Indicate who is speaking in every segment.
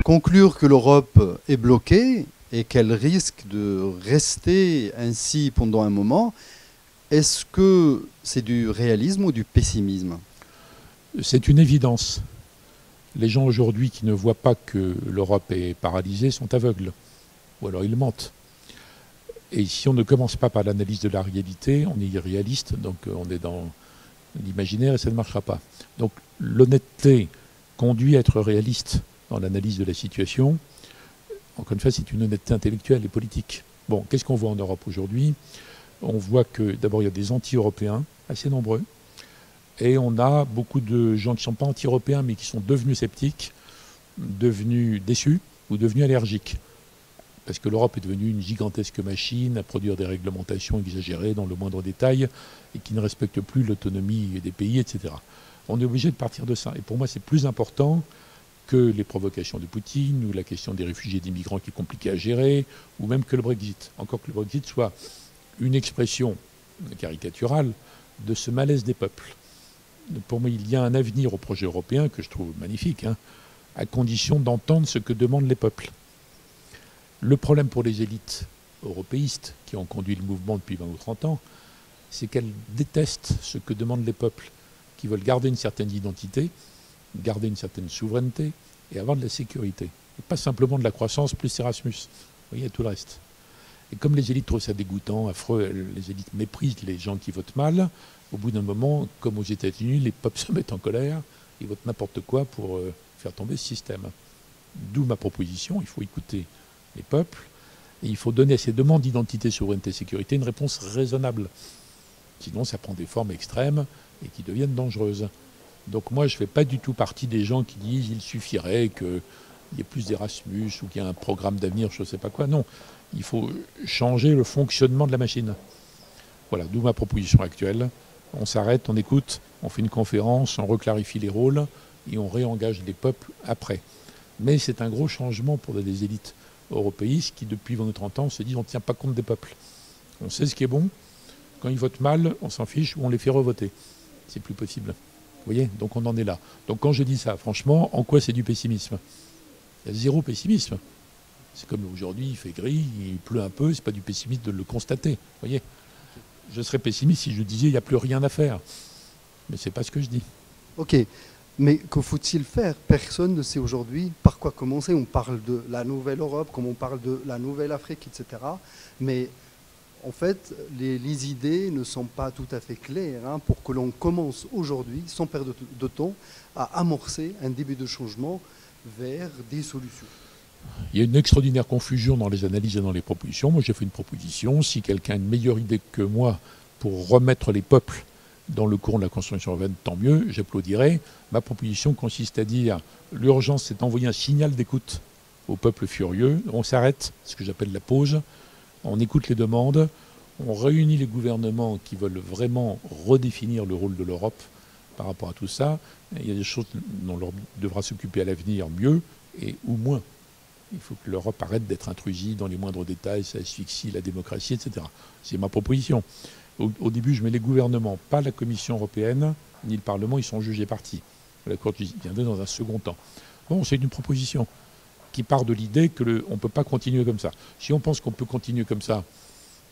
Speaker 1: conclure que l'Europe est bloquée et qu'elle risque de rester ainsi pendant un moment, est-ce que c'est du réalisme ou du pessimisme?
Speaker 2: C'est une évidence. Les gens aujourd'hui qui ne voient pas que l'Europe est paralysée sont aveugles, ou alors ils mentent. Et si on ne commence pas par l'analyse de la réalité, on est irréaliste, donc on est dans l'imaginaire et ça ne marchera pas. Donc l'honnêteté conduit à être réaliste dans l'analyse de la situation. Encore une fois, c'est une honnêteté intellectuelle et politique. Bon, qu'est-ce qu'on voit en Europe aujourd'hui? On voit que d'abord il y a des anti-européens assez nombreux, et on a beaucoup de gens qui ne sont pas anti-européens mais qui sont devenus sceptiques, devenus déçus ou devenus allergiques. Parce que l'Europe est devenue une gigantesque machine à produire des réglementations exagérées dans le moindre détail et qui ne respecte plus l'autonomie des pays, etc. On est obligé de partir de ça. Et pour moi, c'est plus important que les provocations de Poutine ou la question des réfugiés et des migrants qui est compliquée à gérer, ou même que le Brexit. Encore que le Brexit soit une expression caricaturale de ce malaise des peuples. Pour moi, il y a un avenir au projet européen que je trouve magnifique, à condition d'entendre ce que demandent les peuples. Le problème pour les élites européistes qui ont conduit le mouvement depuis 20 ou 30 ans, c'est qu'elles détestent ce que demandent les peuples, qui veulent garder une certaine identité, garder une certaine souveraineté et avoir de la sécurité. Et pas simplement de la croissance plus Erasmus. Vous voyez, tout le reste. Et comme les élites trouvent ça dégoûtant, affreux, les élites méprisent les gens qui votent mal, au bout d'un moment, comme aux États-Unis, les peuples se mettent en colère, ils votent n'importe quoi pour faire tomber ce système. D'où ma proposition, il faut écouter les peuples, et il faut donner à ces demandes d'identité, souveraineté, sécurité une réponse raisonnable. Sinon, ça prend des formes extrêmes et qui deviennent dangereuses. Donc moi, je ne fais pas du tout partie des gens qui disent qu'il suffirait qu'il y ait plus d'Erasmus ou qu'il y ait un programme d'avenir, je ne sais pas quoi. Non, il faut changer le fonctionnement de la machine. Voilà, d'où ma proposition actuelle. On s'arrête, on écoute, on fait une conférence, on reclarifie les rôles et on réengage les peuples après. Mais c'est un gros changement pour des élites européistes qui, depuis 20 ou 30 ans, se disent on ne tient pas compte des peuples. On sait ce qui est bon. Quand ils votent mal, on s'en fiche ou on les fait revoter. C'est plus possible. Vous voyez? Donc on en est là. Donc quand je dis ça, franchement, en quoi c'est du pessimisme? Il y a zéro pessimisme. C'est comme aujourd'hui, il fait gris, il pleut un peu, c'est pas du pessimisme de le constater. Vous voyez? Je serais pessimiste si je disais il n'y a plus rien à faire. Mais c'est pas ce que je dis.
Speaker 1: Ok. Mais que faut-il faire? Personne ne sait aujourd'hui par quoi commencer. On parle de la nouvelle Europe, comme on parle de la nouvelle Afrique, etc. Mais en fait, les idées ne sont pas tout à fait claires pour que l'on commence aujourd'hui, sans perdre de temps, à amorcer un début de changement vers des solutions.
Speaker 2: Il y a une extraordinaire confusion dans les analyses et dans les propositions. Moi, j'ai fait une proposition. Si quelqu'un a une meilleure idée que moi pour remettre les peuples dans le courant de la construction urbaine, tant mieux, j'applaudirai. Ma proposition consiste à dire l'urgence, c'est d'envoyer un signal d'écoute au peuple furieux. On s'arrête, ce que j'appelle la pause. On écoute les demandes. On réunit les gouvernements qui veulent vraiment redéfinir le rôle de l'Europe par rapport à tout ça. Il y a des choses dont l'Europe devra s'occuper à l'avenir mieux et ou moins. Il faut que l'Europe arrête d'être intrusive dans les moindres détails, ça asphyxie la démocratie, etc. C'est ma proposition. Au début, je mets les gouvernements, pas la Commission européenne, ni le Parlement, ils sont jugés partis. La Cour viendrait dans un second temps. Bon, c'est une proposition qui part de l'idée qu'on ne peut pas continuer comme ça. Si on pense qu'on peut continuer comme ça,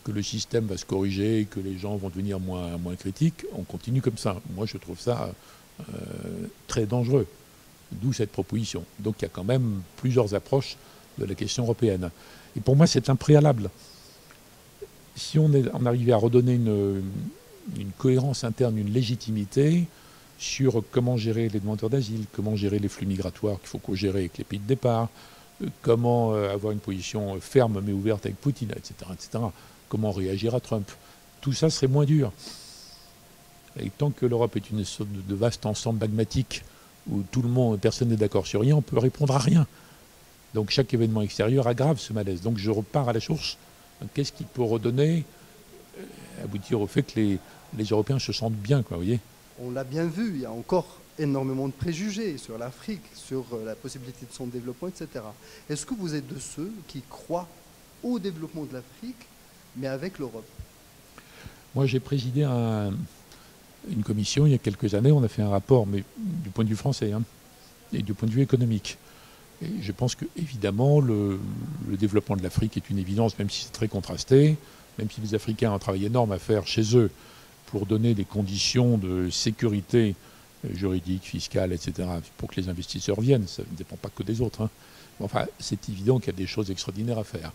Speaker 2: que le système va se corriger, que les gens vont devenir moins critiques, on continue comme ça. Moi, je trouve ça très dangereux. D'où cette proposition. Donc il y a quand même plusieurs approches de la question européenne. Et pour moi, c'est un préalable. Si on arrivait à redonner une cohérence interne, une légitimité sur comment gérer les demandeurs d'asile, comment gérer les flux migratoires qu'il faut co-gérer avec les pays de départ, comment avoir une position ferme mais ouverte avec Poutine, etc., etc., comment réagir à Trump, tout ça serait moins dur. Et tant que l'Europe est une sorte de vaste ensemble magmatique où tout le monde, personne n'est d'accord sur rien, on peut répondre à rien. Donc chaque événement extérieur aggrave ce malaise. Donc je repars à la source. Qu'est-ce qui peut redonner, aboutir au fait que les Européens se sentent bien, quoi, vous voyez?
Speaker 1: On l'a bien vu, il y a encore énormément de préjugés sur l'Afrique, sur la possibilité de son développement, etc. Est-ce que vous êtes de ceux qui croient au développement de l'Afrique, mais avec l'Europe?
Speaker 2: Moi, j'ai présidé une commission il y a quelques années. On a fait un rapport, mais du point de vue français, et du point de vue économique, Et je pense que, évidemment, le développement de l'Afrique est une évidence, même si c'est très contrasté, même si les Africains ont un travail énorme à faire chez eux pour donner des conditions de sécurité juridique, fiscale, etc., pour que les investisseurs viennent. Ça ne dépend pas que des autres, hein. Enfin, c'est évident qu'il y a des choses extraordinaires à faire.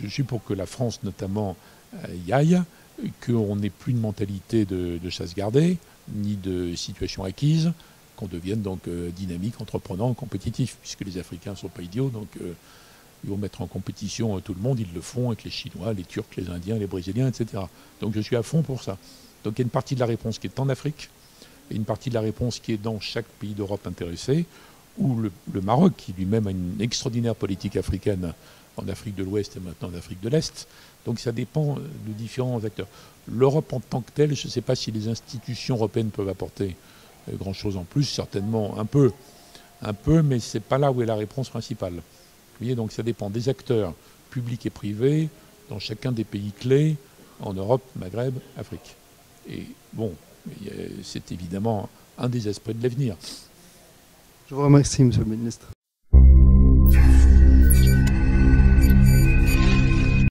Speaker 2: Je suis pour que la France, notamment, y aille, qu'on n'ait plus de mentalité de chasse gardée, ni de situation acquise, qu'on devienne donc dynamique, entreprenant, compétitif, puisque les Africains ne sont pas idiots, donc ils vont mettre en compétition tout le monde, ils le font avec les Chinois, les Turcs, les Indiens, les Brésiliens, etc. Donc je suis à fond pour ça. Donc il y a une partie de la réponse qui est en Afrique, et une partie de la réponse qui est dans chaque pays d'Europe intéressé, ou le Maroc, qui lui-même a une extraordinaire politique africaine en Afrique de l'Ouest et maintenant en Afrique de l'Est. Donc ça dépend de différents acteurs. L'Europe en tant que telle, je ne sais pas si les institutions européennes peuvent apporter grand-chose en plus, certainement un peu, mais ce n'est pas là où est la réponse principale. Vous voyez, donc ça dépend des acteurs publics et privés dans chacun des pays clés, en Europe, Maghreb, Afrique. Et bon, c'est évidemment un des aspects de l'avenir.
Speaker 1: Je vous remercie, Monsieur le Ministre.